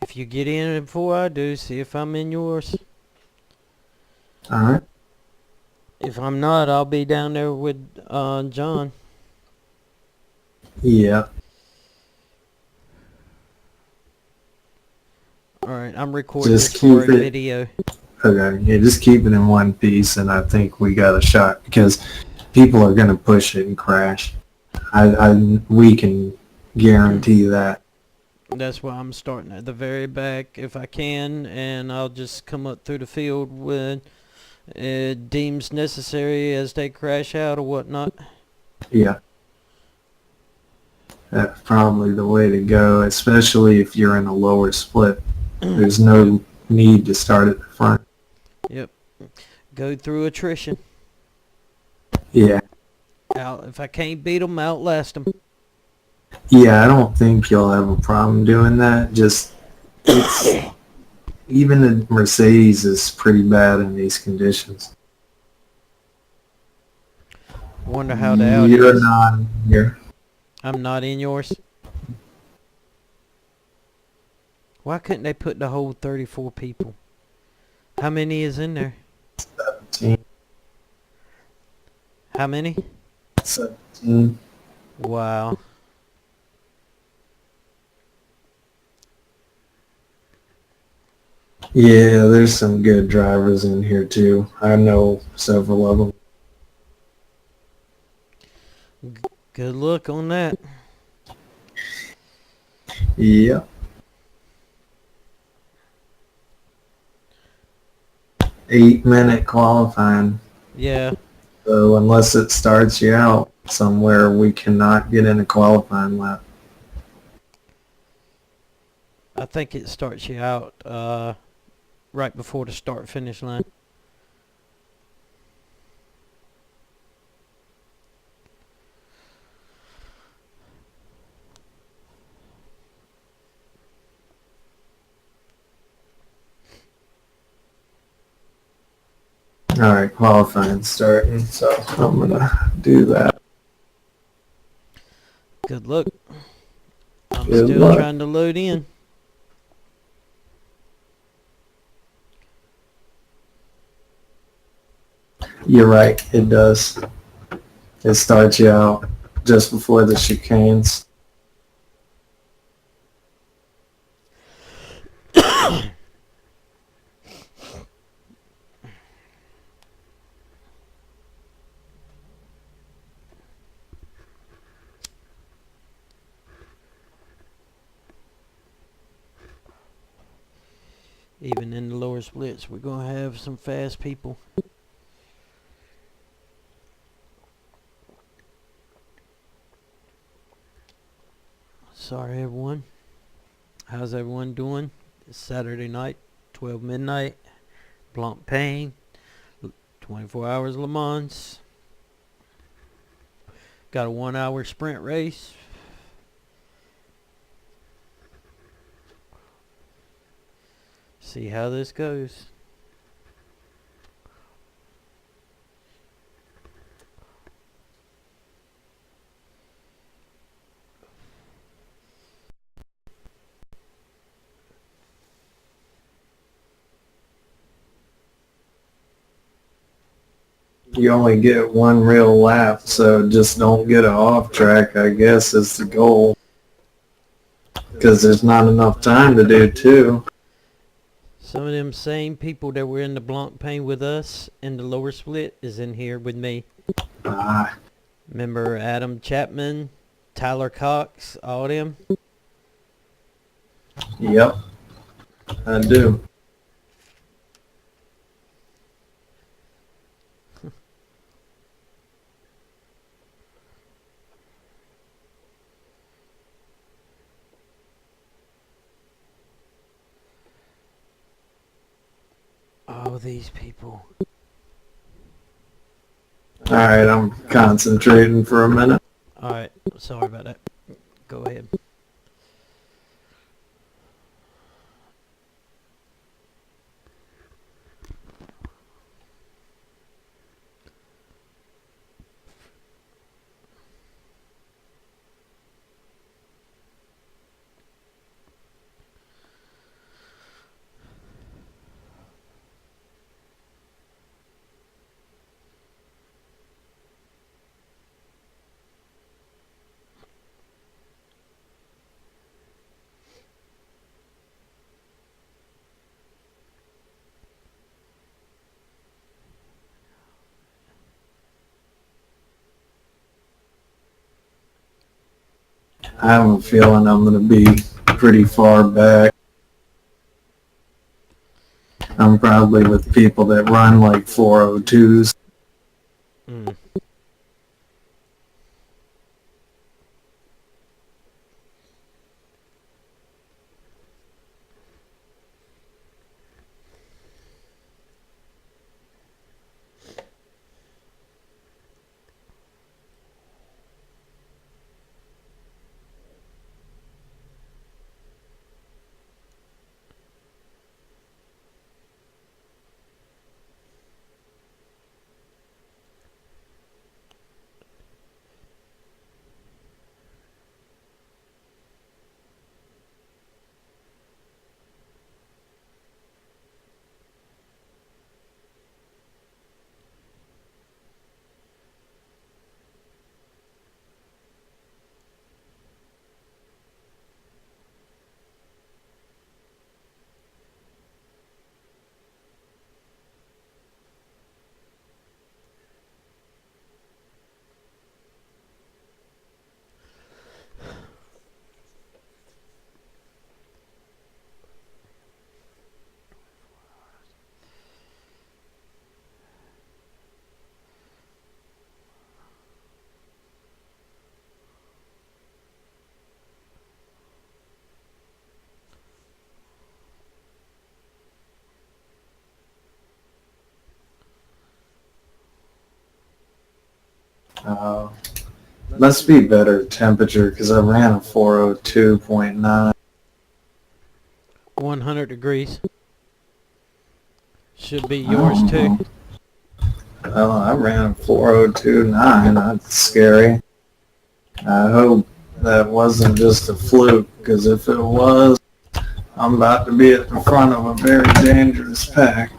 If you get in before I do, see if I'm in yours. Alright. If I'm not, I'll be down there with John. Yeah. Alright, I'm recording Just this for a keep it. video. Okay. Yeah, just keep it in one piece, and I think we got a shot because people are going to push it and crash. We can guarantee that. That's why I'm starting at the very back if I can, and I'll just come up through the field when it deems necessary as they crash out or whatnot. Yeah. That's probably the way to go, especially if you're in a lower split. There's no need to start at the front. Yep. Go through attrition. Yeah. Out. If I can't beat them, outlast them. Yeah, I don't think you'll have a problem doing that. Just, it's, even the Mercedes is pretty bad in these conditions. Wonder how the Audi You're is. not here. I'm not in yours. Why couldn't they put the whole 34 people? How many is in there? 17. How many? 17. Wow. Yeah, there's some good drivers in here too. I know several of them. Good luck on that. Yeah. 8-minute qualifying. Yeah. So unless it starts you out somewhere, we cannot get in a qualifying lap. I think it starts you out right before the start finish line. All right, qualifying starting, so I'm gonna do that. Good luck. I'm Good still luck. trying to load in. You're right, it does. It starts you out just before the chicanes. Even in the lower splits, we're going to have some fast people. Sorry, everyone. How's everyone doing? It's Saturday night, 12 midnight. Blancpain, 24 hours Le Mans. Got a 1 hour sprint race. See how this goes. You only get one real lap, so just don't get it off track, I guess, is the goal. Because there's not enough time to do two. Some of them same people that were in the Blancpain with us in the lower split is in here with me. Ah, Remember Adam Chapman, Tyler Cox, all them? yep, I do. All these people. All right, I'm concentrating for a minute. Alright, sorry about that. Go ahead. I have a feeling I'm going to be pretty far back. I'm probably with people that run like 402s. Mm. Uh, must be better temperature because I ran a 402.9. 100 degrees. Should be I yours don't too. know. Well, I ran a 402.9. That's scary. I hope that wasn't just a fluke, because if it was, I'm about to be at the front of a very dangerous pack.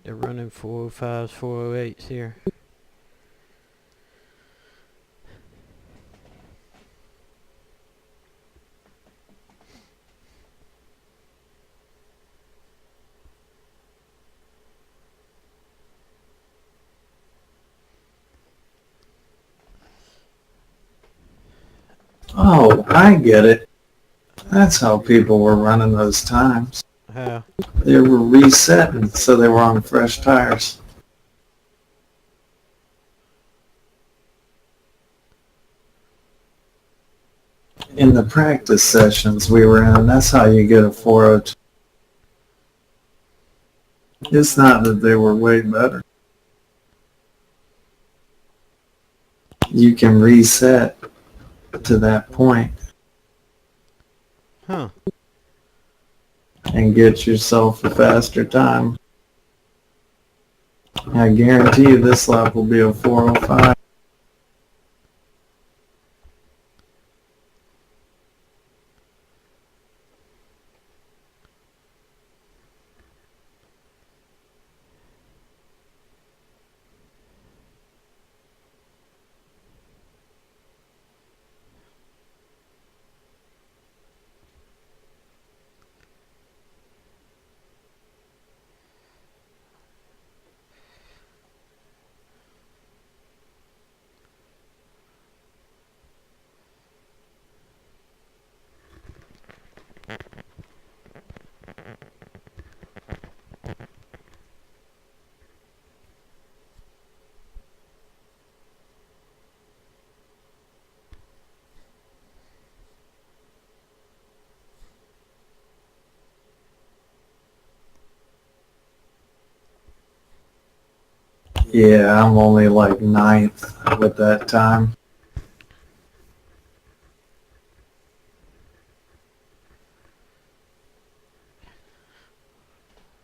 They're running 405s, 408s here. Oh, I get it. That's how people were running those times. How? They were resetting, so they were on fresh tires. In the practice sessions we were in, that's how you get a 402. It's not that they were way better. You can reset to that point Huh. and get yourself a faster time. I guarantee you this lap will be a 405. Yeah, I'm only like ninth with that time.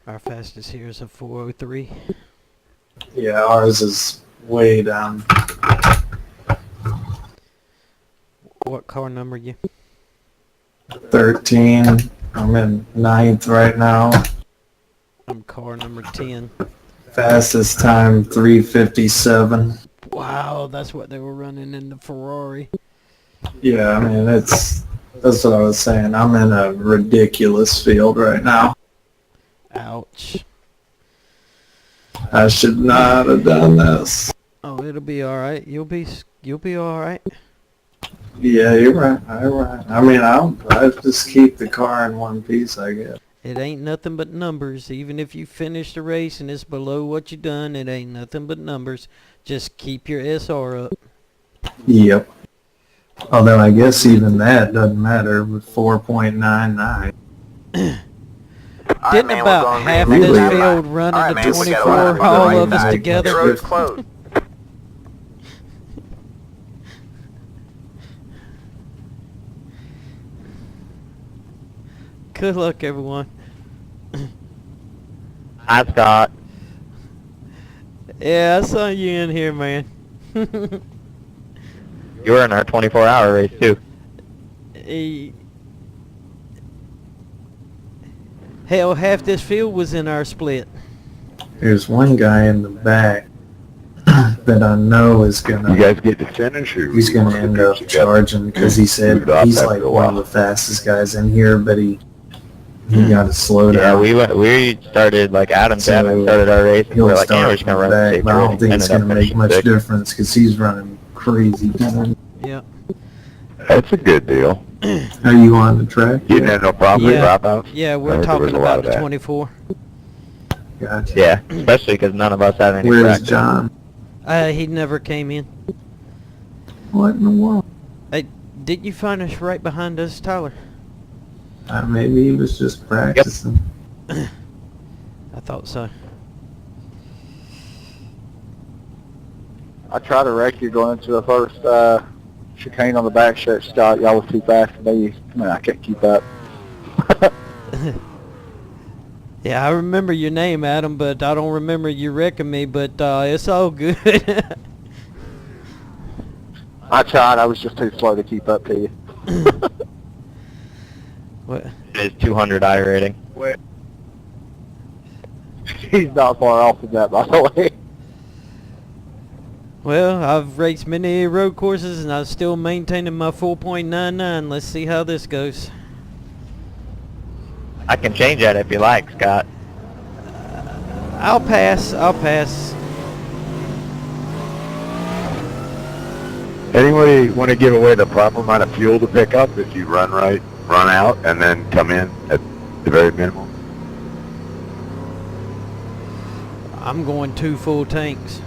Our fastest here is a 403. Yeah, ours is way down. What car number you? 13. I'm in ninth right now. I'm car number 10. Fastest time 3:57. Wow, that's what they were running in the Ferrari. Yeah, I mean that's what I was saying. I'm in a ridiculous field right now. Ouch. I should not have done this. Oh, it'll be all right. You'll be all right. Yeah, you're right. You're right. I mean, I just keep the car in one piece, I guess. It ain't nothing but numbers. Even if you finish the race and it's below what you done, it ain't nothing but numbers. Just keep your SR up. Yep. Although I guess even that doesn't matter with 4.99. Didn't about half of this field run into 24, all of us together? Road's closed. Good luck, everyone. Hi, Scott. Yeah, I saw you in here, man. You were in our 24-hour race, too. Hell, half this field was in our split. There's one guy in the back that I know is gonna. You guys get to finish, or He's gonna end up charging because he said he's like one of the fastest guys in here, but he got to slow down. Yeah, we started, like, Adam started our race, and He'll we're like, yeah, start we're just going to run back, the but I don't think it's gonna make much difference. difference because he's running crazy. Yeah. that's a good deal. Are you on the track? You didn't have no problem with Yeah. dropouts? Yeah, I we're heard there was talking a lot about of the that. 24. Gotcha. Yeah, especially because none of us have any Where's practice. John? He never came in. What in the world? Hey, didn't you find us right behind us, Tyler? Maybe he was just practicing. I thought so. I tried to wreck you going into the first chicane on the back stretch, Scott. Y'all was too fast for me. I mean, I can't keep up. Yeah, I remember your name, Adam, but I don't remember you wrecking me, but it's all good. I tried. I was just too slow to keep up to you. What? It is 200 I rating. He's not far off of that, by the way. Well, I've raced many road courses, and I'm still maintaining my 4.99. Let's see how this goes. I can change that if you like, Scott. I'll pass. I'll pass. Anybody want to give away the proper amount of fuel to pick up if you run right, run out, and then come in at the very minimum? I'm going 2 full tanks.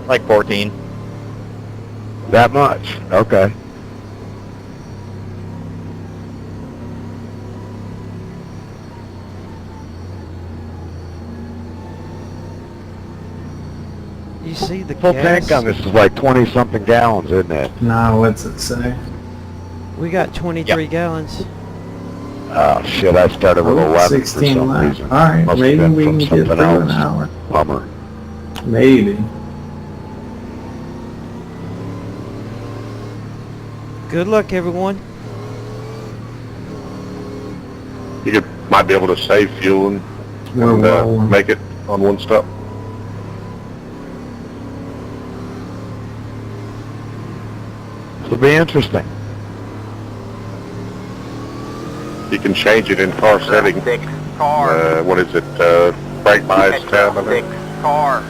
Like 14. That much? Okay. You see the Full gas? tank on this is like 20-something gallons, isn't it? Nah, what's it say? We got 23 gallons. Oh, shit, I started with 11 for 16 some left. reason. Alright, Must have maybe been we from can get through something an else. hour. Bummer. Maybe. Good luck, everyone. You might be able to save fuel and We're rolling. make it on one stop. It'll be interesting. You can change it in car setting. Six car. What is it? Brake bias tab, I think, car.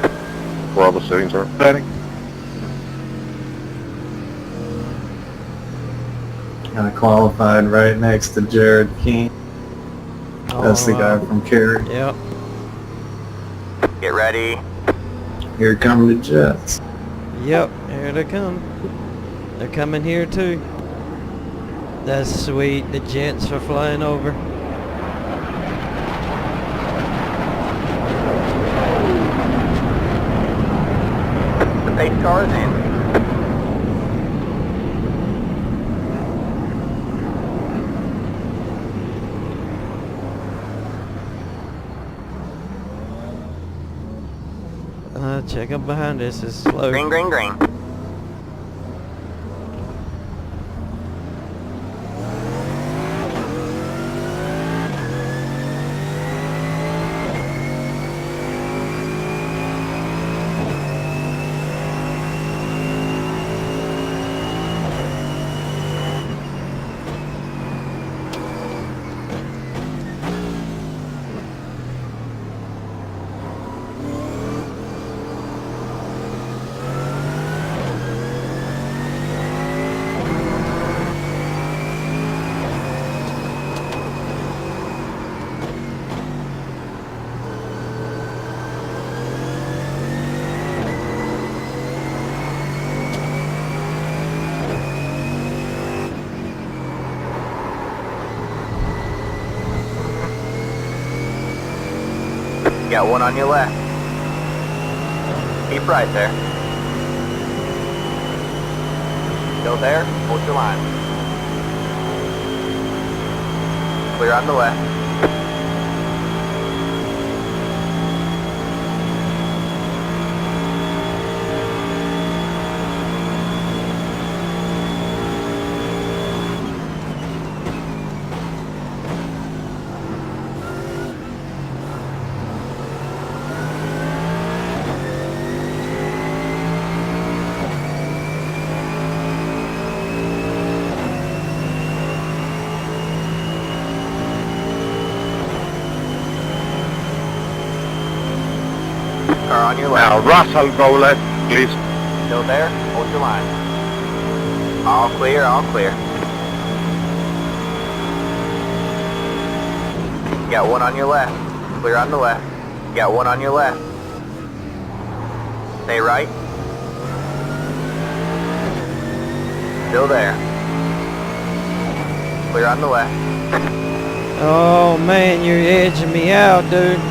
where all the settings are. Setting. Kind of qualified right next to Jared King. That's the guy from Cary. Yep. Get ready. Here come the Jets. Yep, here they come. They're coming here too. That's sweet. The jets are flying over. The pace car is in. Check up behind us. It's slow. Green, green, green. Got one on your left. Keep right there. Still there? Hold your line. Clear on the left. Car on your Now, left. Russell, go left, please. Still there? Hold your line. All clear, all clear. Got one on your left. Clear on the left. Got one on your left. Stay right. Still there. Clear on the left. Oh man, you're edging me out, dude.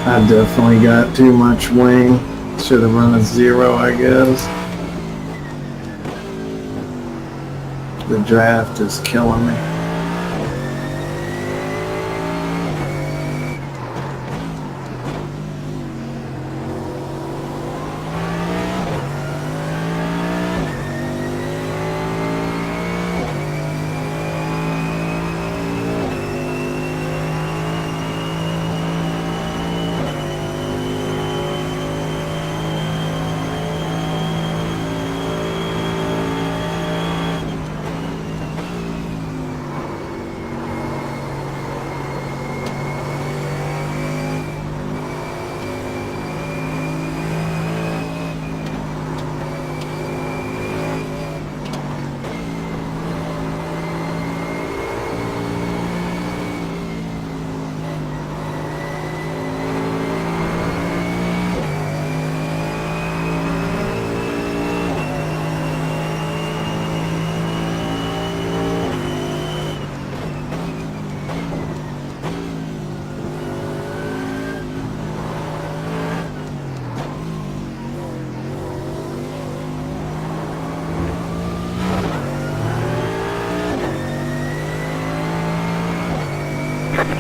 I definitely got too much wing. Should have run a 0, I guess. The draft is killing me.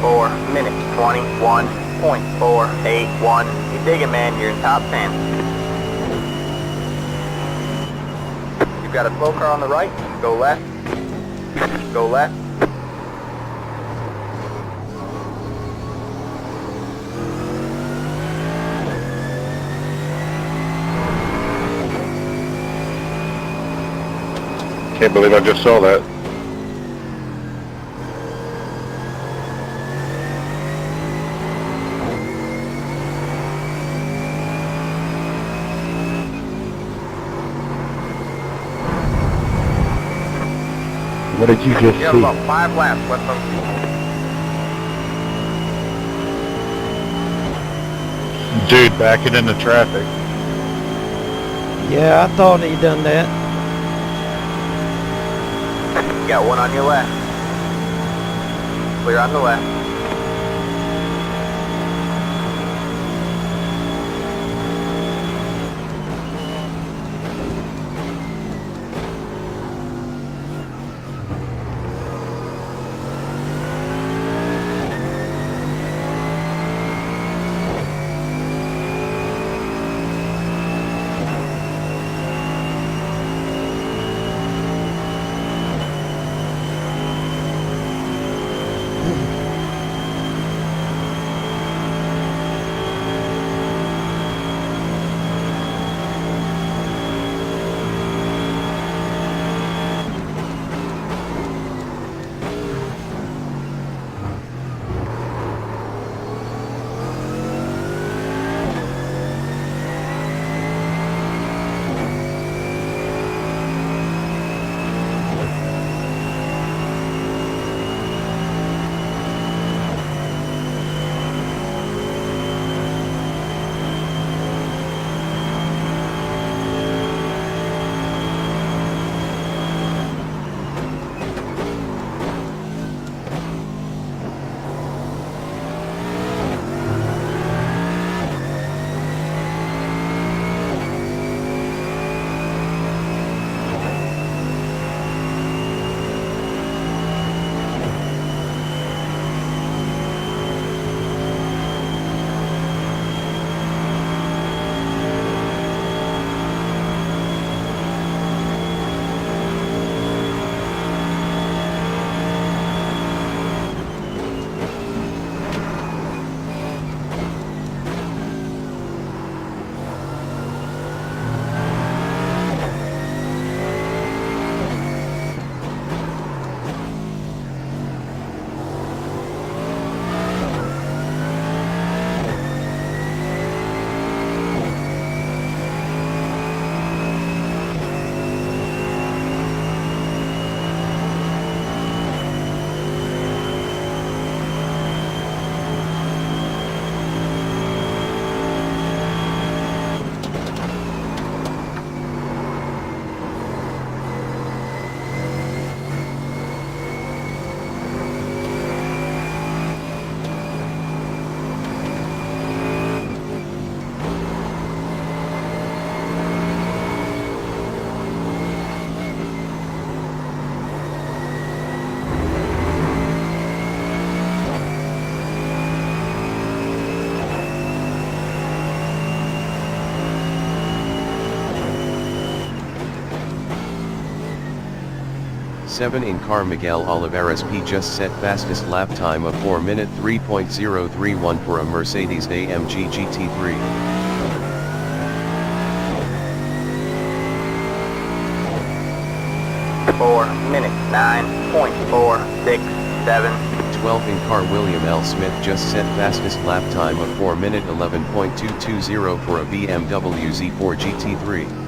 Four minutes 21.481. You digging, man? You're in top 10. You've got a slow car on the right. Go left. Go left. Can't believe I just saw that. What did you just You have see? about 5 laps left on. Dude, backing into traffic. Yeah, I thought he done that. Got one on your left. Clear on the left. 7 in car Miguel Oliveras P just set fastest lap time of 4 minute 3.031 for a Mercedes AMG GT3. 4 minutes 9.467. 12 in car William L. Smith just set fastest lap time of 4 minute 11.220 for a BMW Z4 GT3.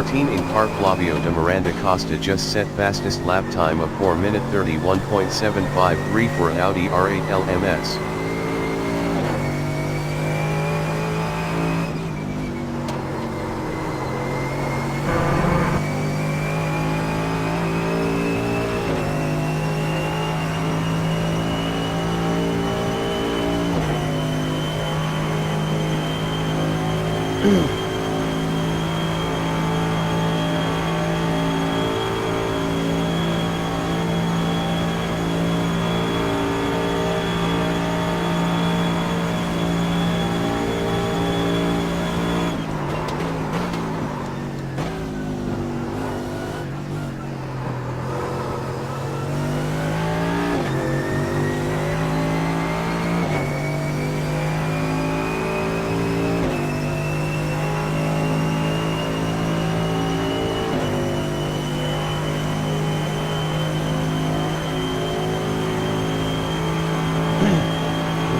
13 in car Flavio de Miranda Costa just set fastest lap time of 4 minute 31.753 for an Audi R8 LMS.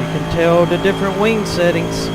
You can tell the different wing settings.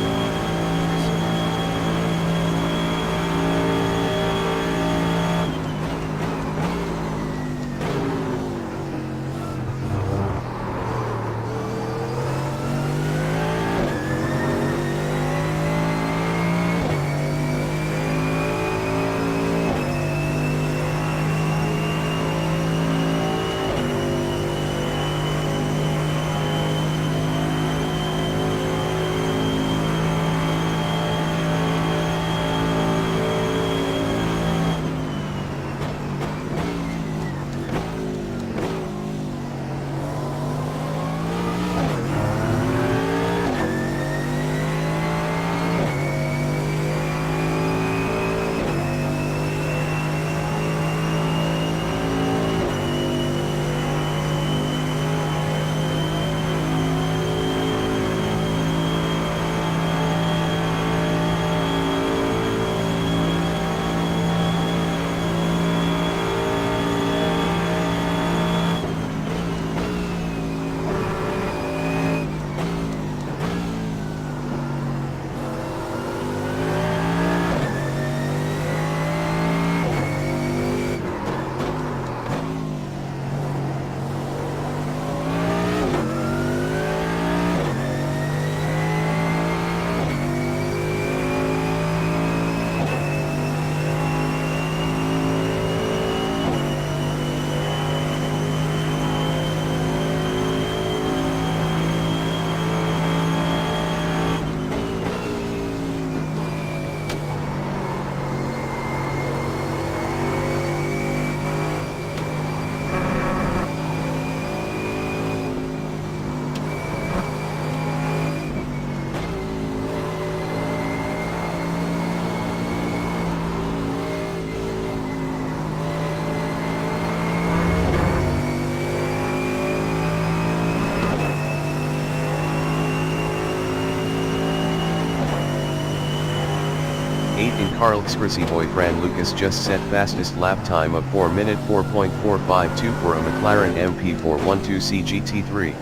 Carl Xpressy boy Fran Lucas just set fastest lap time of 4 minute 4.452 for a McLaren MP412C GT3.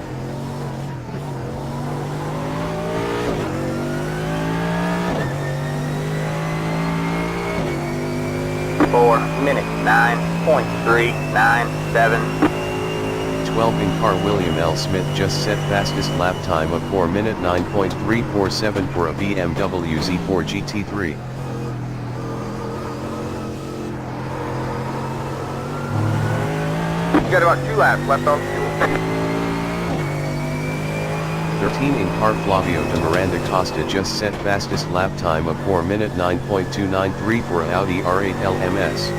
4 minutes 9.397. 12 in car William L. Smith just set fastest lap time of 4 minute 9.347 for a BMW Z4 GT3. 'Got about 2 laps left on fuel. 13 in car Flavio de Miranda Costa just set fastest lap time of 4 minute 9.293 for an Audi R8 LMS.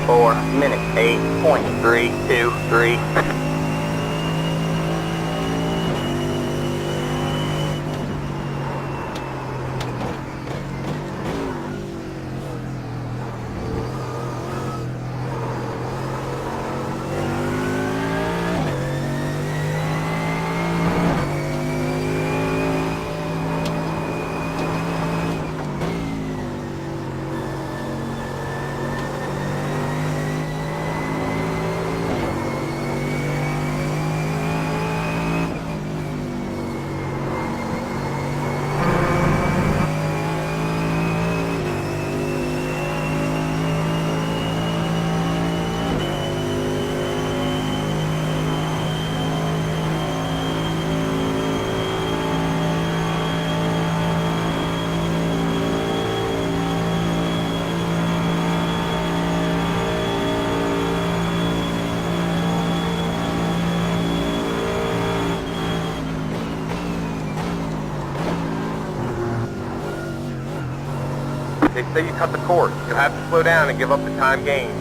4 minutes 8.323. They say you cut the cord. You'll have to slow down and give up the time gained.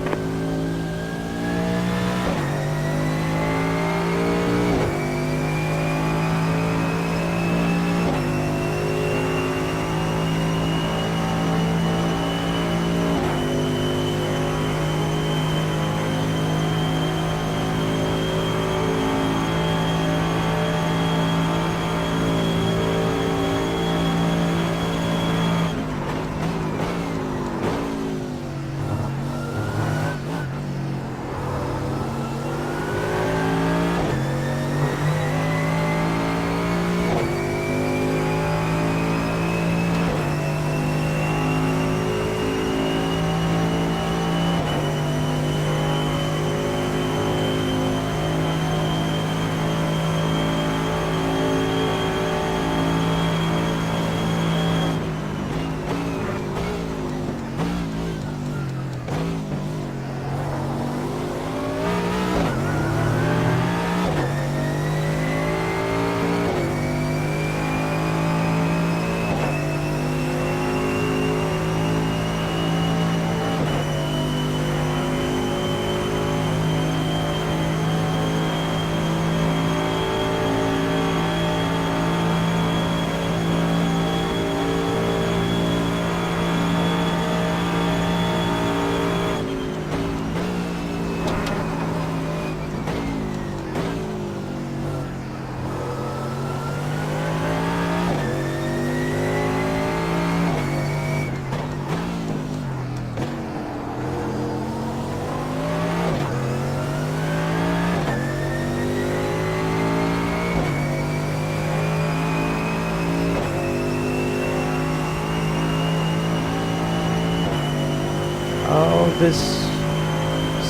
Oh, this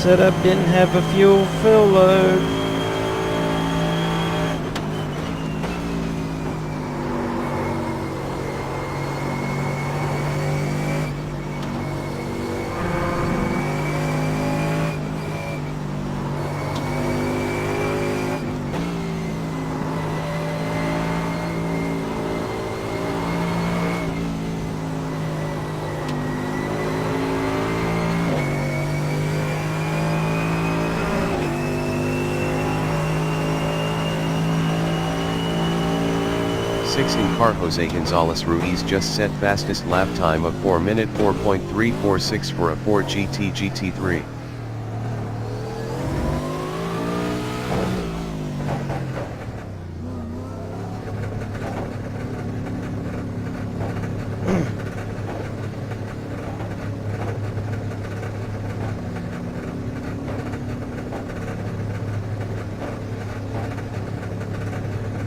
setup didn't have a fuel fill load. Six in car Jose Gonzalez Ruiz just set fastest lap time of 4 minute 4.346 for a Ford GT GT3.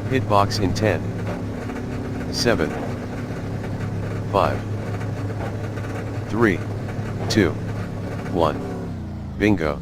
Hitbox in 10, 7, 5, 3, 2, 1. Bingo.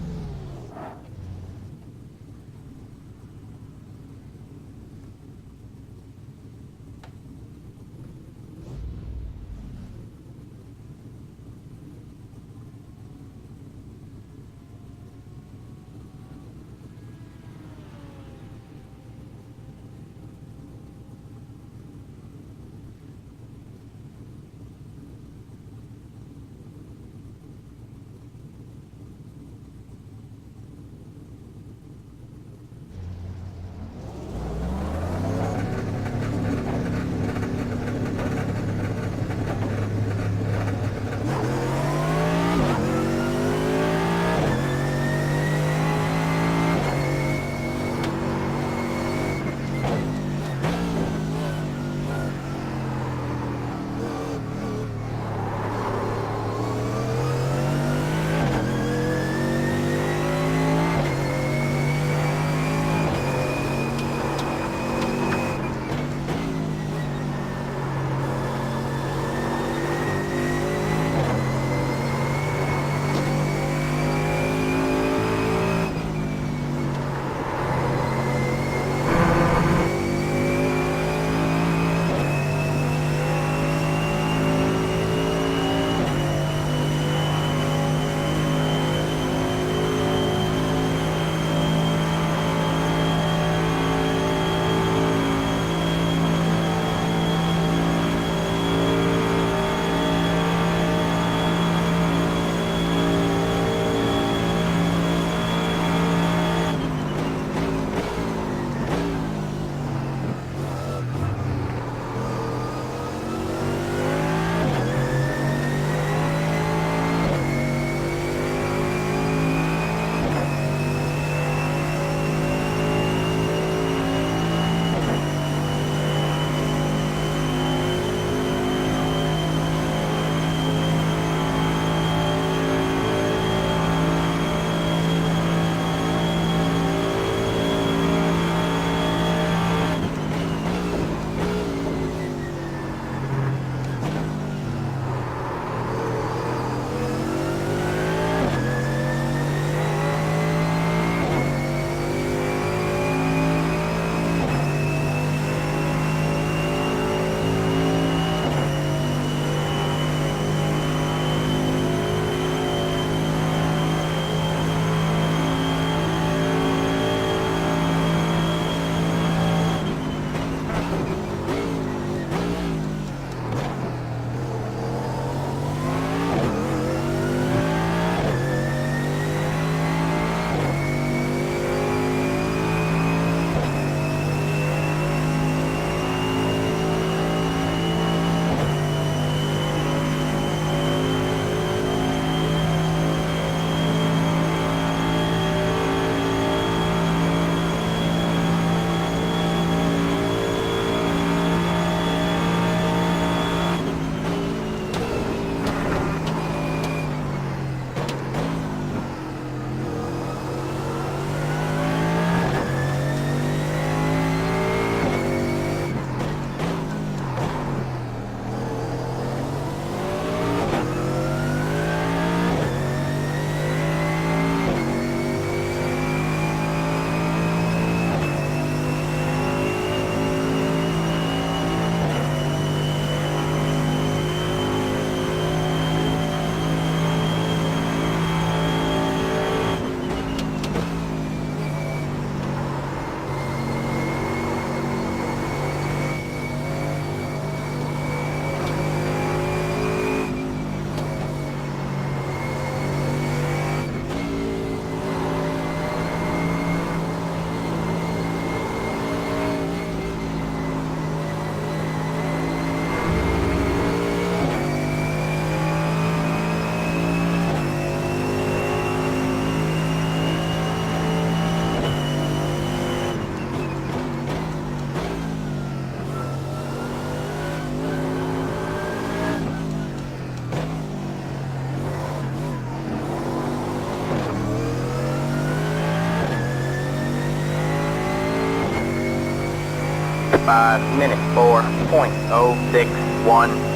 minute 4.061.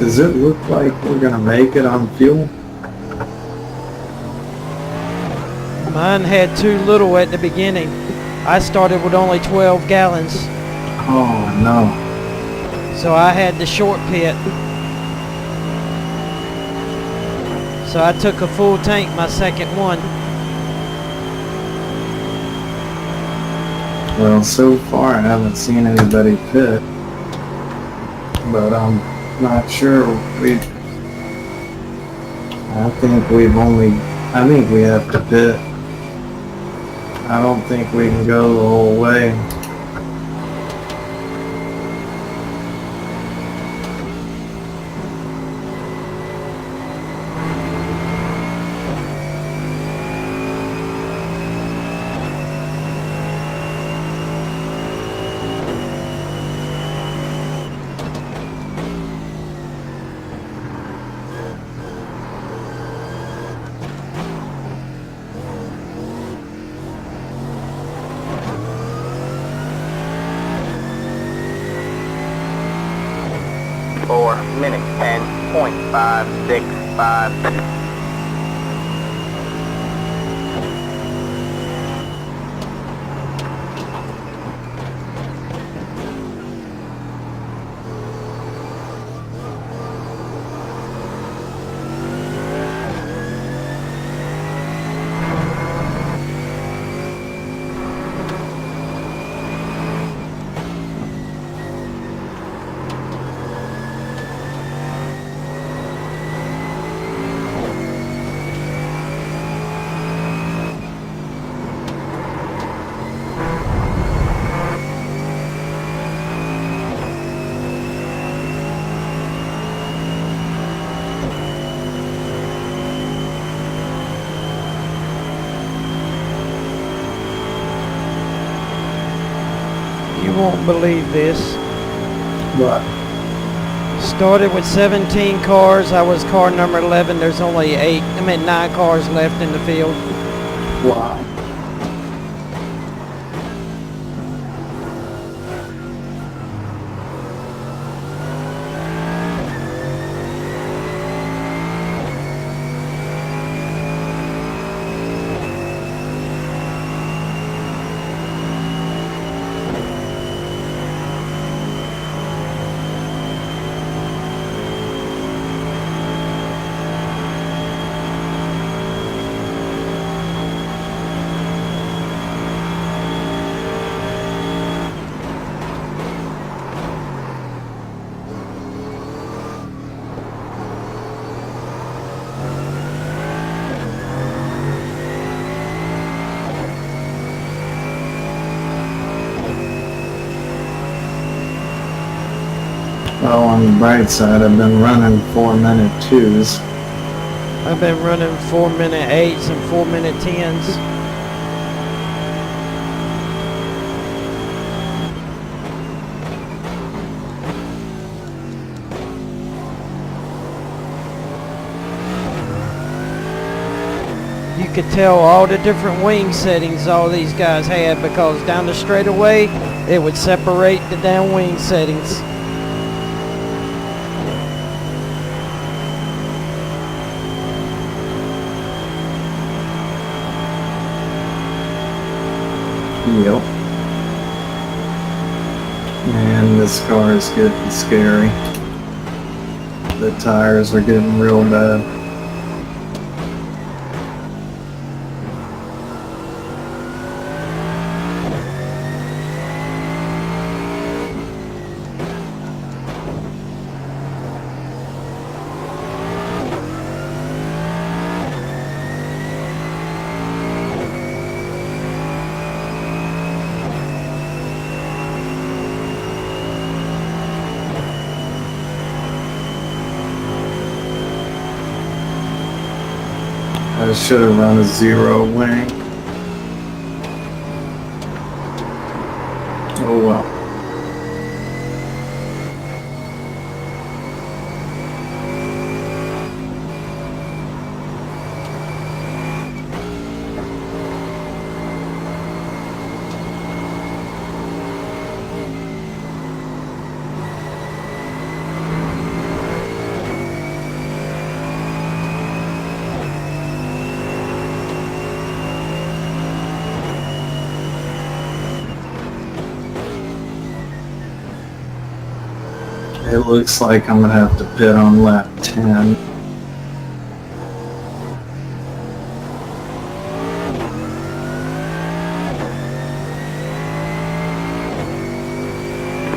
Does it look like we're gonna make it on fuel? Mine had too little at the beginning. I started with only 12 gallons, Oh no. so I had the short pit. So I took a full tank my second one. Well, so far I haven't seen anybody pit, but I'm not sure. I think we have to pit. I don't think we can go the whole way. Minute 10.565. You won't believe this. But Started with 17 cars. I was car number 11. There's only 9 cars left in the field. wow. Well, on the bright side, I've been running 4-minute 2s. I've been running 4-minute 8s and 4-minute 10s. You could tell all the different wing settings all these guys had, because down the straightaway it would separate the down wing settings. Yep. Man, this car is getting scary. The tires are getting real bad. I should have run a 0 wing. Oh well. It looks like I'm gonna have to pit on lap 10.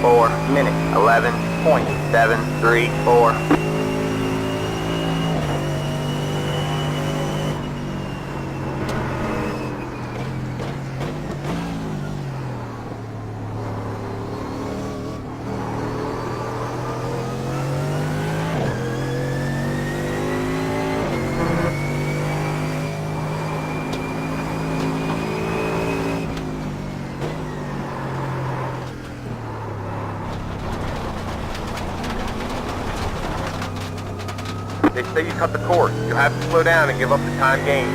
Four minutes, 11.734. They say you cut the course. You'll have to slow down and give up the time gained.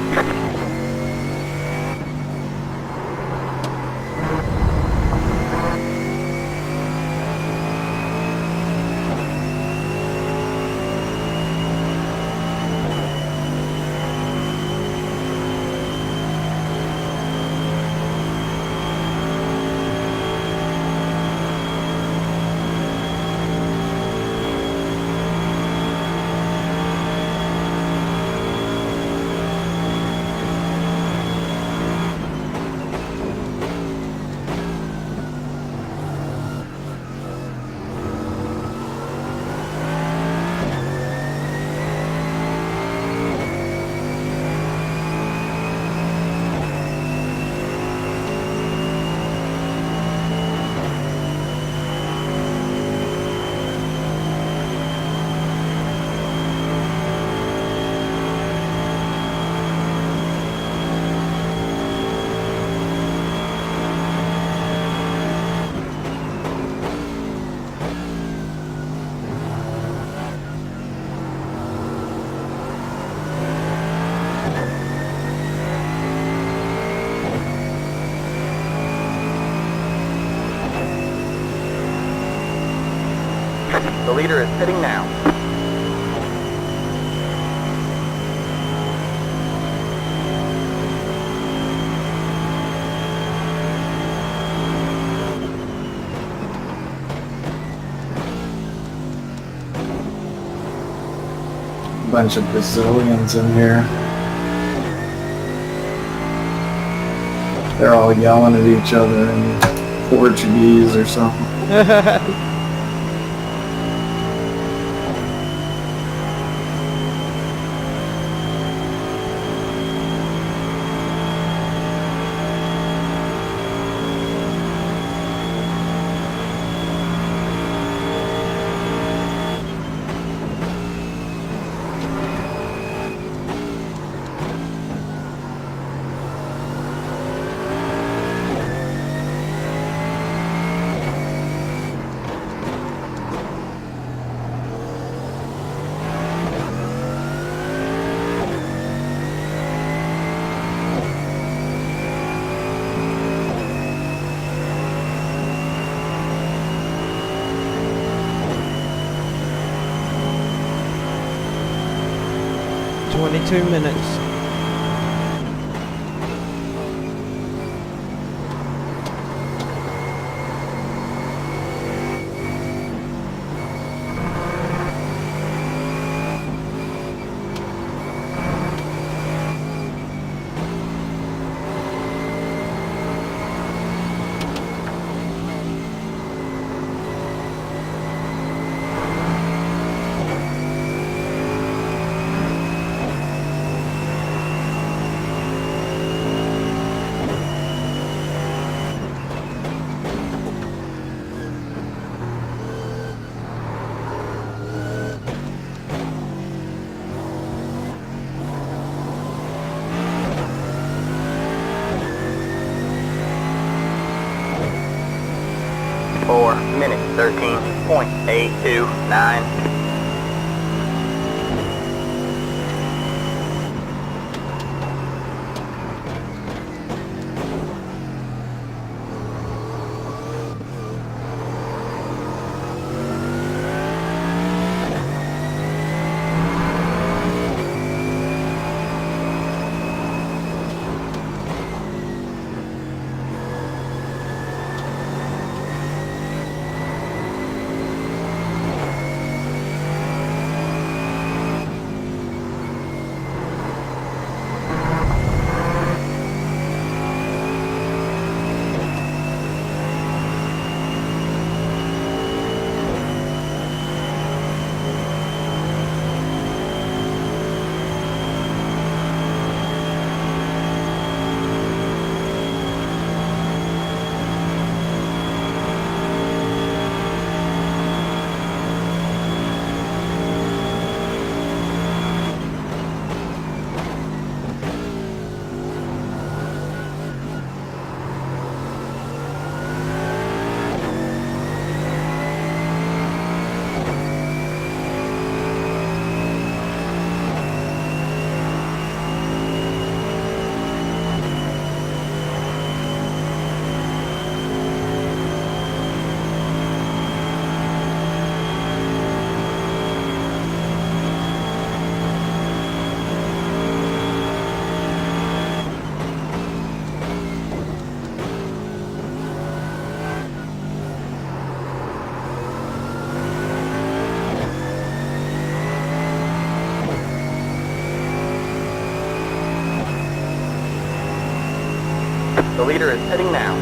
The leader is pitting now. Bunch of Brazilians in here. They're all yelling at each other in Portuguese or something. Two minutes. Minute 13.829. The leader is heading now.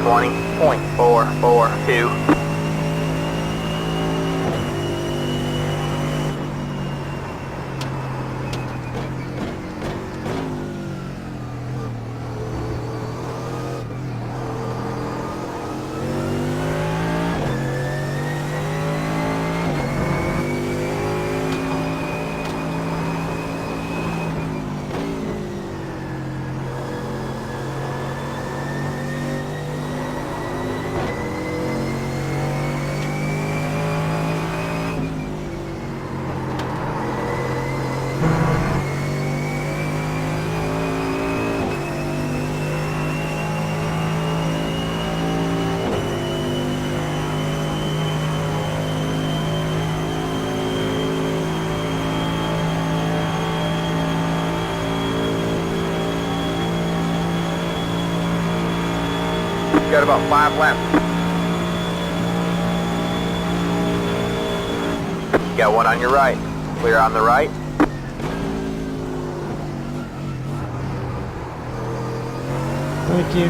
20.442. Got about 5 laps. Got one on your right. Clear on the right. Thank you.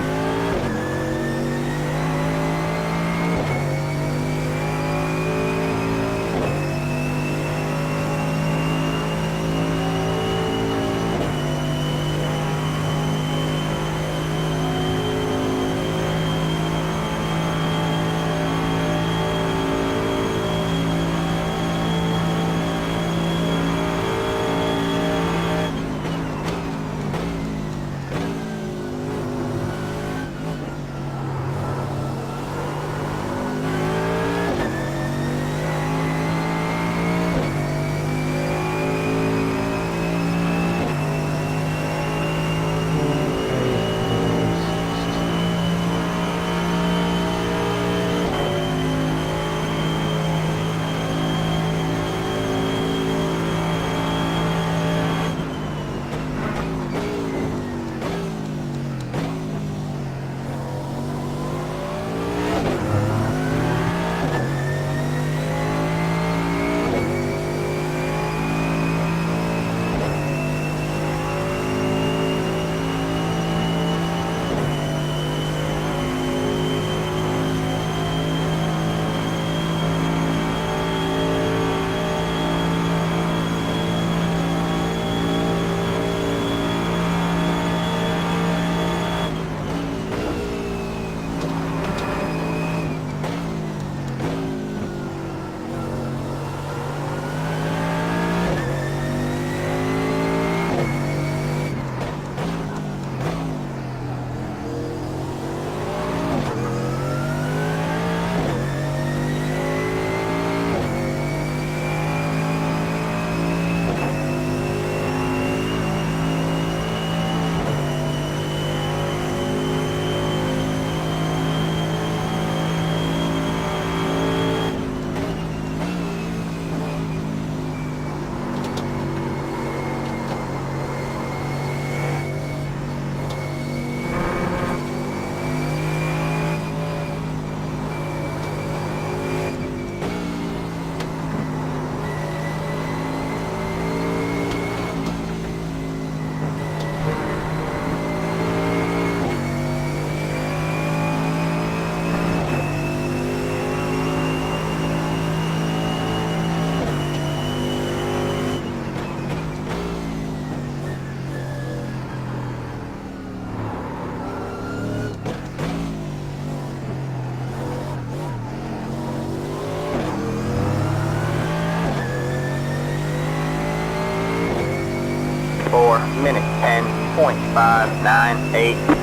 Minute 10.598.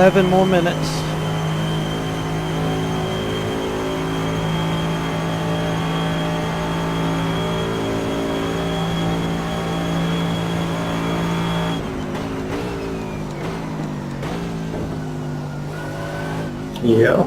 11 more minutes. Yeah.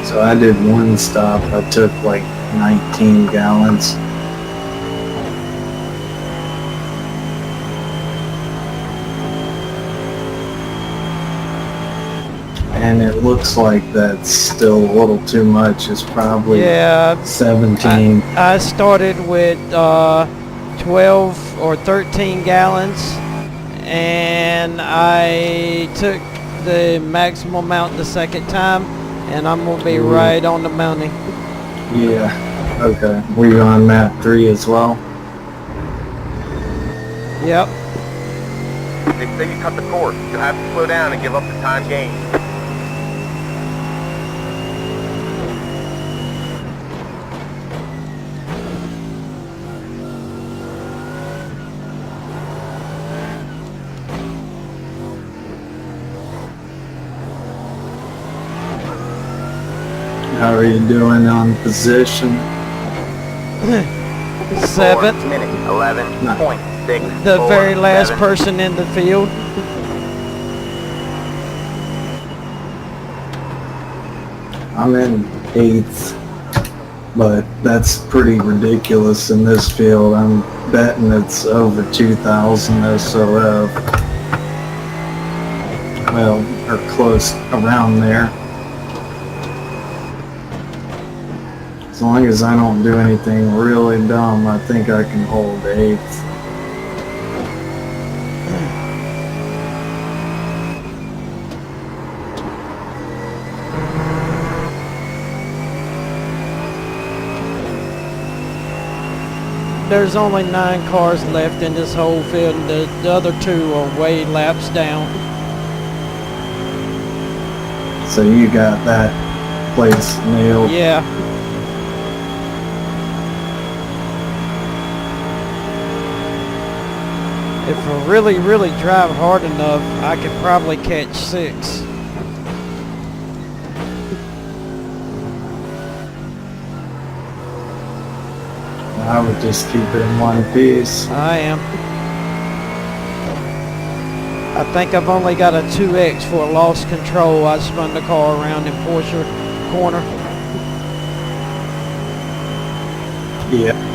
So I did one stop. I took like 19 gallons. And it looks like that's still a little too much. It's probably Yeah, 17. I started with 12 or 13 gallons, and I took the maximum amount the second time, and I'm gonna be right on the money. Yeah. Okay. Were you on map 3 as well? Yep. They say you cut the course. You'll have to slow down and give up the time gained. How are you doing on position? 7th. 4 minutes, 11.6. The very last person in the field. I'm in 8th, but that's pretty ridiculous in this field. I'm betting it's over 2,000 SOF. Well, or close around there. As long as I don't do anything really dumb, I think I can hold 8th. There's only 9 cars left in this whole field, and the other 2 are way laps down. So you got that place nailed. Yeah. If I really, really drive hard enough, I could probably catch 6. I would just keep it in one piece. I am. I think I've only got a 2X for lost control. I spun the car around in Porsche corner. Yeah.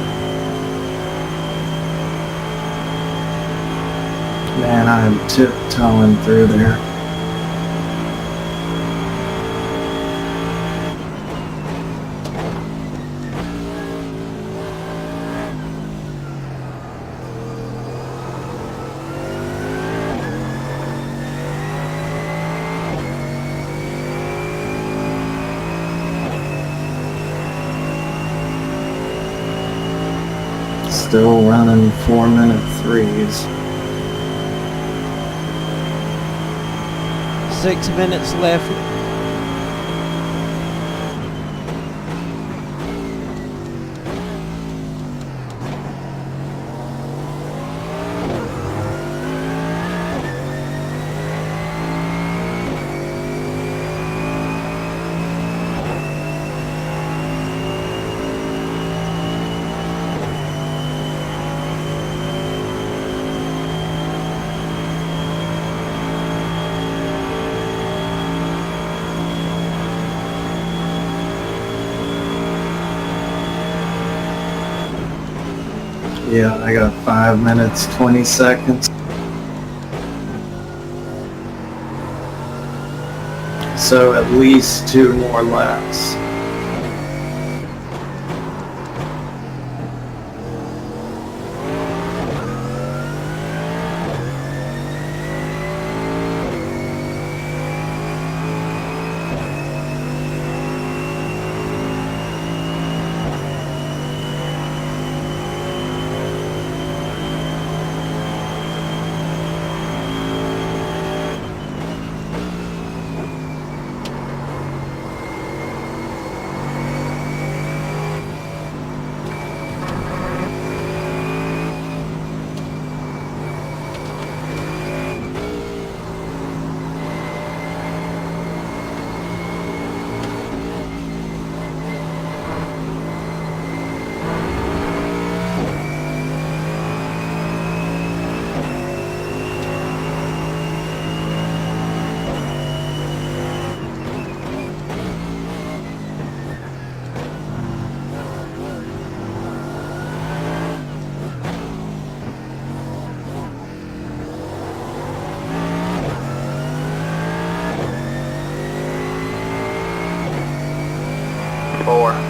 Man, I'm tiptoeing through there. Still running 4-minute 3s. 6 minutes left. Yeah, I got 5 minutes, 20 seconds. So at least 2 more laps.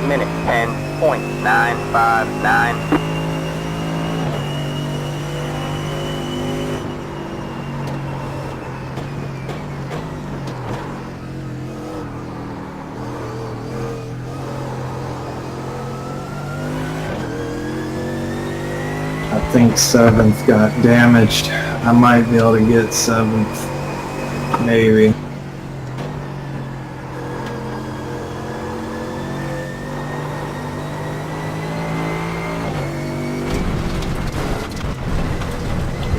Minute 10.959. I think 7th got damaged. I might be able to get 7th. Maybe.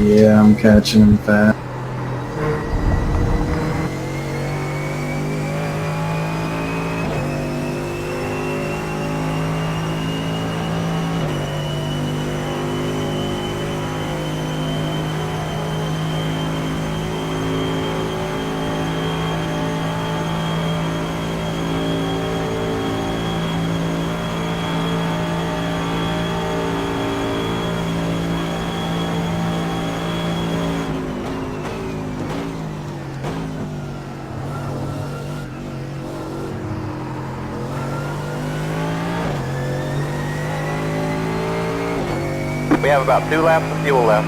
Yeah, I'm catching him fast. We have about 2 laps of fuel left.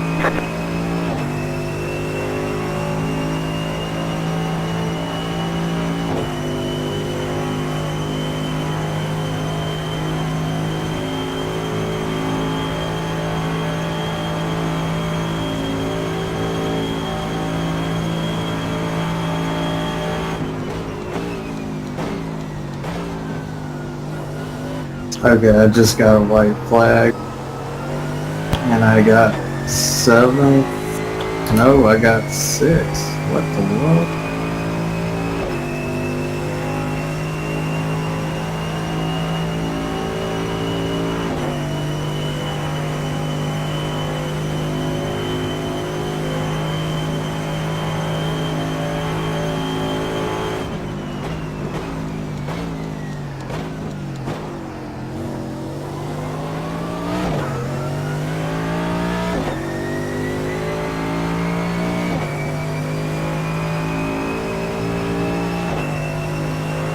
Okay, I just got a white flag. And I got 7th. No, I got 6th. What the world?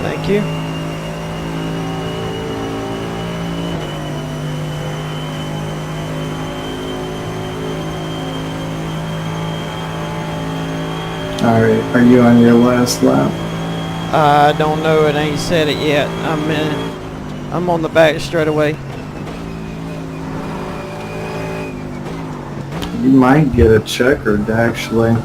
Thank you. Alright, are you on your last lap? I don't know. It ain't said it yet. I'm on the back straight away. You might get a checkered, actually.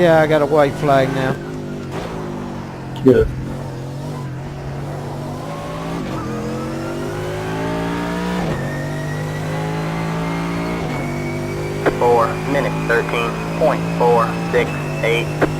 Yeah, I got a white flag now. Good. 4 minutes 13.468.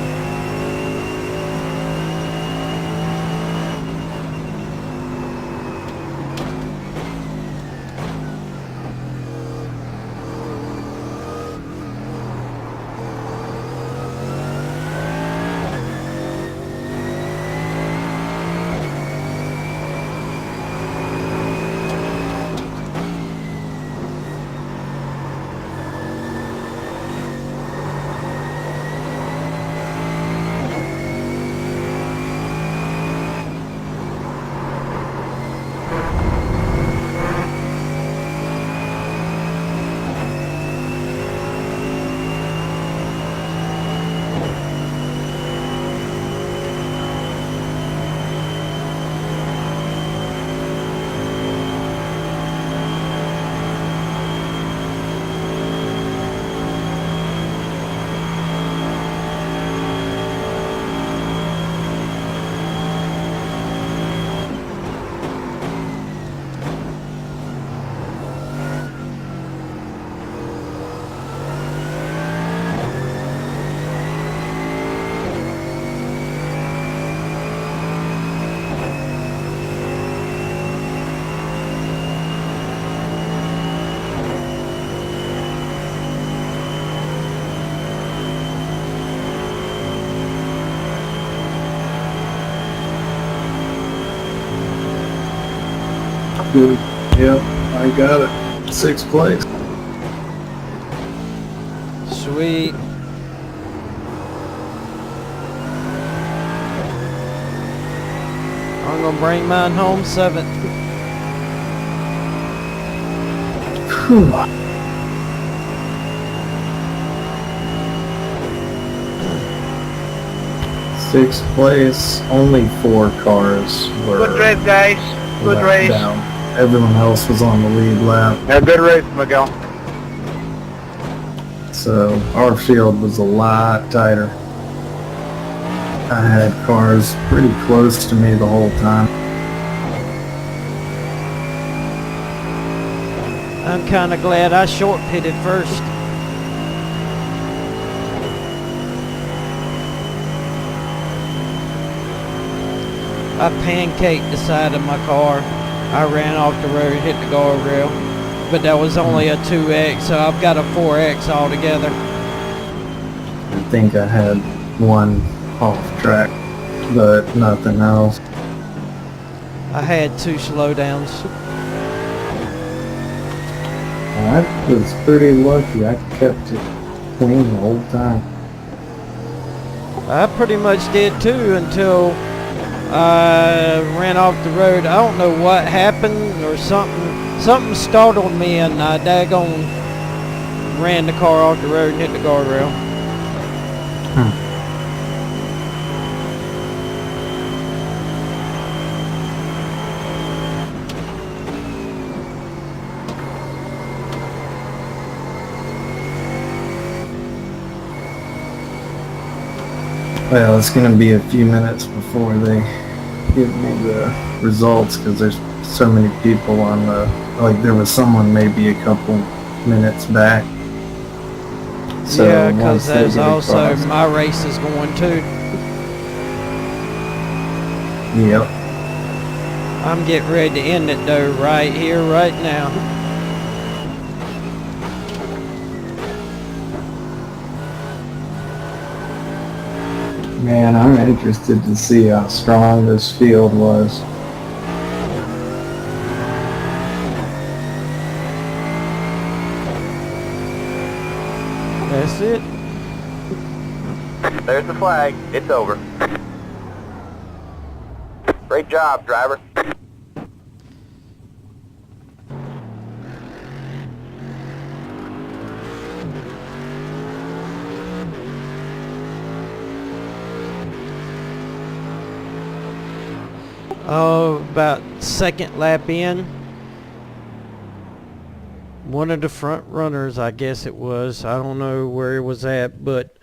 Good. Yep, I got it. 6th place. Sweet. I'm gonna bring mine home 7th. Whew. 6th place. Only 4 cars were Good race, guys. Good left race. down. Everyone else was on the lead lap. Have a good race, Miguel. So our field was a lot tighter. I had cars pretty close to me the whole time. I'm kind of glad I short pitted first. I pancaked the side of my car. I ran off the road, hit the guardrail. But that was only a 2X, so I've got a 4X altogether. I think I had one off track, but nothing else. I had 2 slowdowns. I was pretty lucky. I kept it clean the whole time. I pretty much did too until I ran off the road. I don't know what happened or something startled me and I daggone ran the car off the road and hit the guardrail. Well, it's going to be a few minutes before they give me the results because there's so many people on the, like there was someone maybe a couple minutes back. So Yeah, because once they there's get also across- my race is going too. Yep. I'm getting ready to end it though right here, right now. Man, I'm interested to see how strong this field was. That's it. There's the flag. It's over. Great job, driver. Oh, about 2nd lap in. One of the front runners, I guess it was, I don't know where it was at, but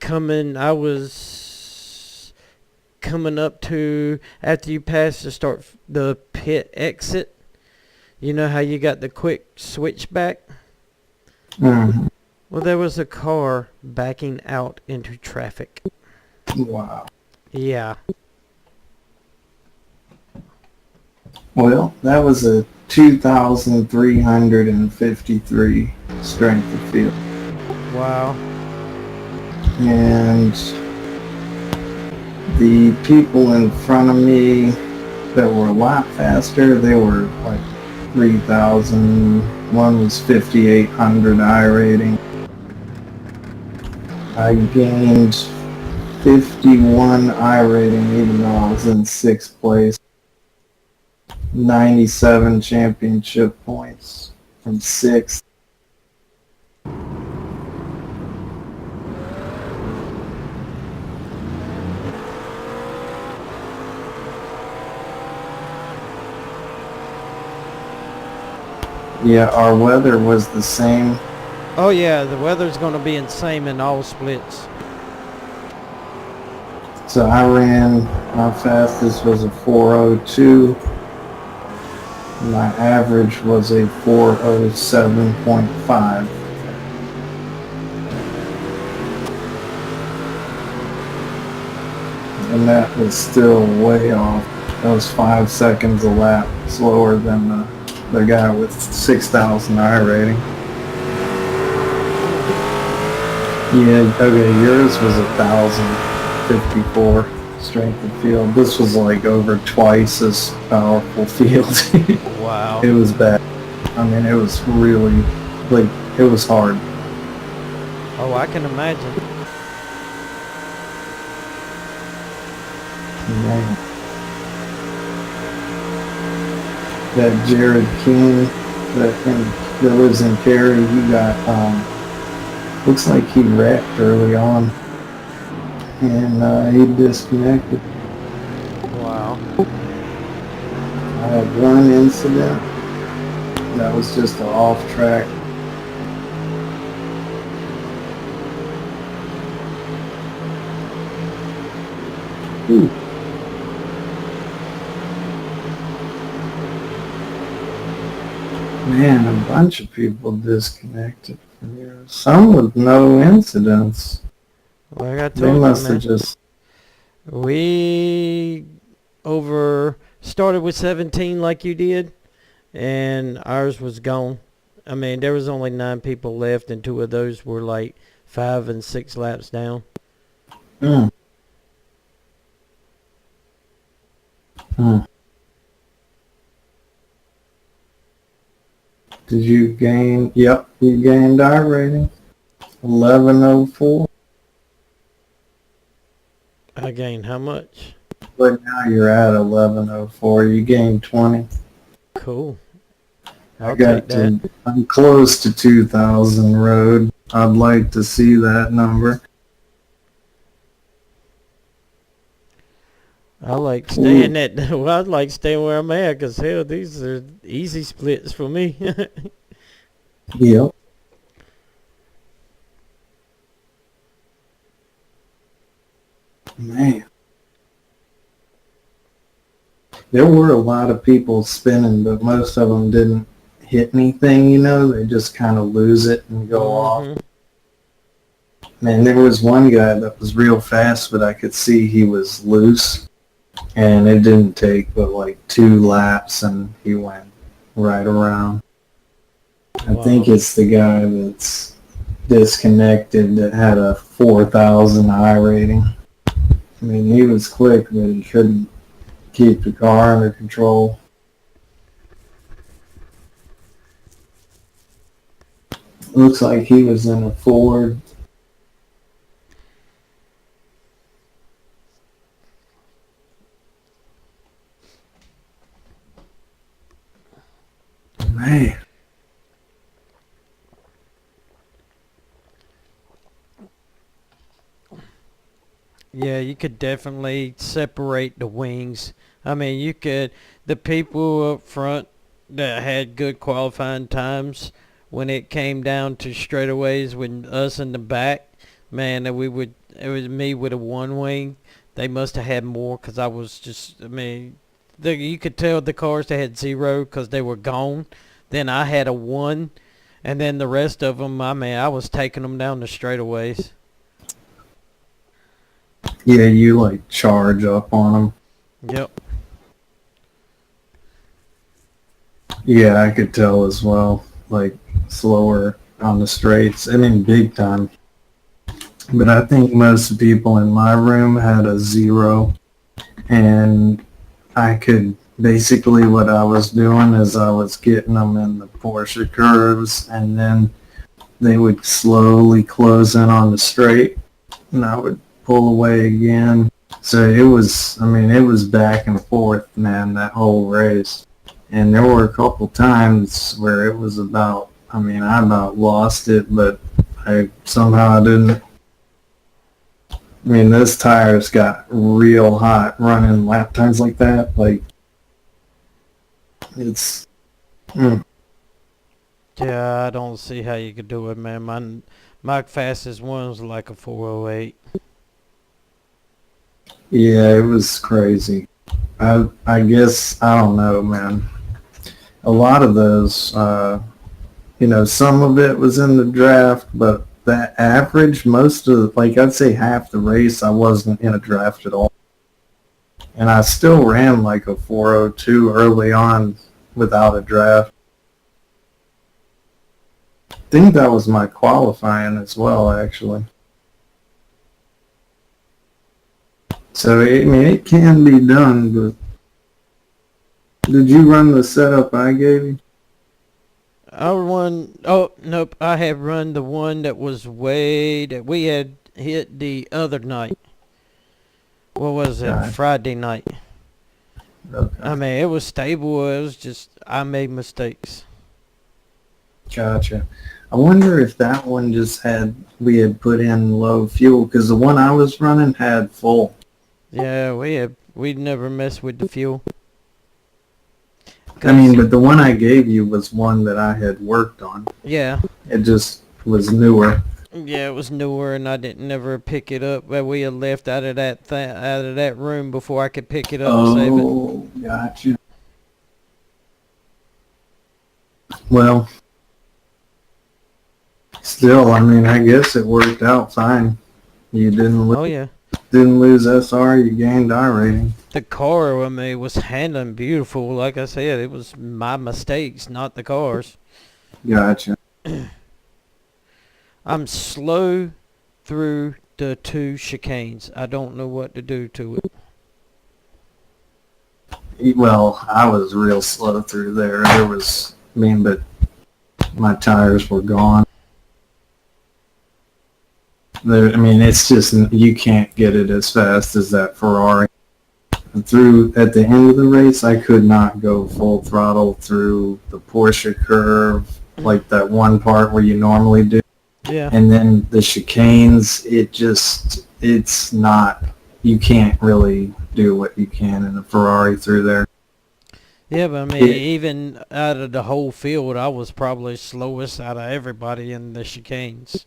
I was coming up to, after you pass the pit exit, you know how you got the quick switchback? Mhm. Well, there was a car backing out into traffic. Wow. Yeah. Well, that was a 2,353 strength of field. Wow. And the people in front of me that were a lot faster, they were like 3,000. One was 5,800 iRating. I gained 51 iRating even though I was in 6th place. 97 championship points from 6th. Yeah, our weather was the same. Oh yeah, the weather's going to be insane in all splits. So I ran, my fastest was a 4:02. My average was a 4:07.5. And that was still way off. That was 5 seconds a lap slower than the guy with 6,000 iRating. Yeah, okay, yours was 1,054 strength of field. This was like over twice as powerful field. Wow. It was bad. I mean, it was really, like, it was hard. Oh, I can imagine. Man. That Jared King that lives in Cary, he got, looks like he wrecked early on. And he disconnected. Wow. I had one incident that was just an off track. Ooh. Man, a bunch of people disconnected from here. Some with no incidents. Like I They told you, must have man. just... We started with 17 like you did, and ours was gone. I mean, there was only 9 people left, and 2 of those were like 5 and 6 laps down. Mm. Mm. Did you gain? Yep, you gained our rating. 1104. I gained how much? But now you're at 1104. You gained 20. Cool. I I'll got take that. I'm close to 2,000 road. I'd like to see that number. I like staying well, I'd like staying where I'm at, because hell, these are easy splits for me. Yep. Man. There were a lot of people spinning, but most of them didn't hit anything, you know? They just kind of lose it and go off. Man, there was one guy that was real fast, but I could see he was loose. And it didn't take but like 2 laps, and he went right around. I think it's the guy that's disconnected that had a 4,000 rating. I mean, he was quick, but he couldn't keep the car under control. Looks like he was in a Ford. Man. Yeah, you could definitely separate the wings. I mean, the people up front that had good qualifying times, when it came down to straightaways with us in the back, man, it was me with a one wing. They must have had more because I was just, I mean, you could tell the cars that had 0 because they were gone. Then I had a 1, and then the rest of them, I mean, I was taking them down the straightaways. Yeah, you like charge up on them. Yep. Yeah, I could tell as well. Like slower on the straights. I mean, big time. But I think most people in my room had a 0, and I could basically what I was doing is I was getting them in the Porsche curves, and then they would slowly close in on the straight, and I would pull away again. So it was, I mean, it was back and forth, man, that whole race. And there were a couple times where it was about, I mean, I about lost it, but I somehow didn't. I mean, those tires got real hot running lap times like that. Like, it's... Yeah, I don't see how you could do it, man. My fastest one was like a 408. Yeah, it was crazy. I guess, I don't know, man. A lot of those, you know, some of it was in the draft, but that average, most of, like, I'd say half the race, I wasn't in a draft at all. And I still ran like a 402 early on without a draft. I think that was my qualifying as well, actually. So, I mean, it can be done, but did you run the setup I gave you? Oh, nope, I have run the one that was that we had hit the other night. What was it? Okay. Friday night. Okay. I mean, it was stable. It was just, I made mistakes. Gotcha. I wonder if that one just we had put in low fuel, because the one I was running had full. Yeah, we never messed with the fuel. I mean, but the one I gave you was one that I had worked on. Yeah. It just was newer. Yeah, it was newer, and I didn't never pick it up. But we had left out of that room before I could pick it up and save it. Oh, gotcha. Well, still, I mean, I guess it worked out fine. You didn't Oh yeah. didn't lose SR, you gained iRating. The car, I mean, was handling beautiful. Like I said, it was my mistakes, not the cars. Gotcha. I'm slow through the 2 chicanes. I don't know what to do to it. Well, I was real slow through there. But my tires were gone. I mean, it's just, you can't get it as fast as that Ferrari. At the end of the race, I could not go full throttle through the Porsche curve, like that one part where you normally do. Yeah. And then the chicanes, it's not, you can't really do what you can in a Ferrari through there. Yeah, but I mean, even out of the whole field, I was probably slowest out of everybody in the chicanes.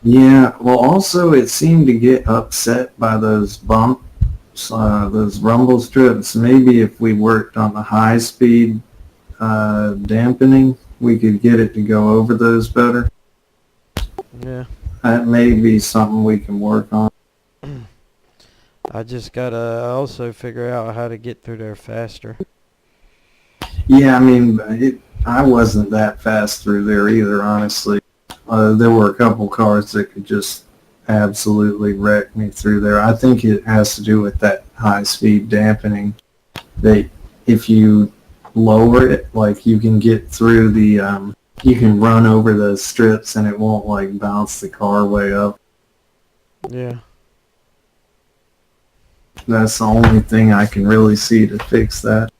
Yeah, well, also it seemed to get upset by those bumps, those rumble strips. Maybe if we worked on the high-speed dampening, we could get it to go over those better. Yeah. That may be something we can work on. I just gotta also figure out how to get through there faster. Yeah, I mean, I wasn't that fast through there either, honestly. There were a couple cars that could just absolutely wreck me through there. I think it has to do with that high-speed dampening. If you lower it, like, you can get through the, you can run over those strips and it won't, like, bounce the car way up. Yeah. That's the only thing I can really see to fix that.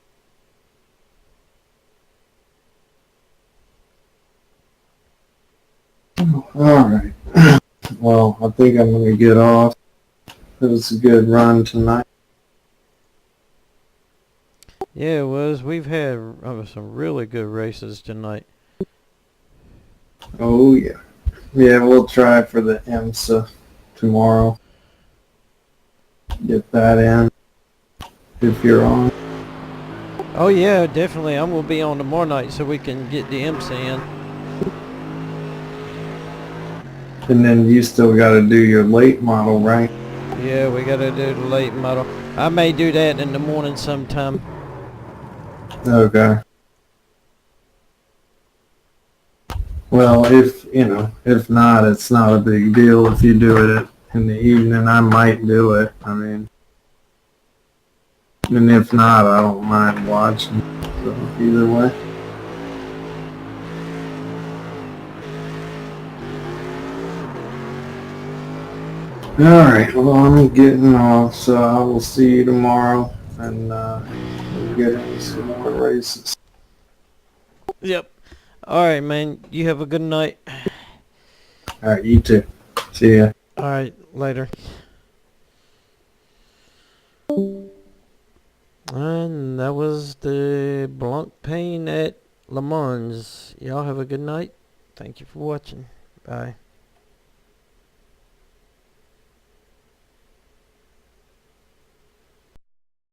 Alright. Well, I think I'm going to get off. It was a good run tonight. Yeah, it was. We've had some really good races tonight. Oh, yeah. Yeah, we'll try for the IMSA tomorrow. Get that in if you're on. Oh yeah, definitely. I'm gonna be on tomorrow night so we can get the MC in. And then you still got to do your late model, right? Yeah, we gotta do the late model. I may do that in the morning sometime. Okay. Well, if not, it's not a big deal if you do it in the evening. I might do it. I mean, and if not, I don't mind watching. So either way. Alright, well, I'm getting off, so I will see you tomorrow, and we'll get into some more races. Yep. Alright, man. You have a good night. Alright, you too. See ya. Alright, later. And that was the Blancpain at Le Mans. Y'all have a good night. Thank you for watching. Bye.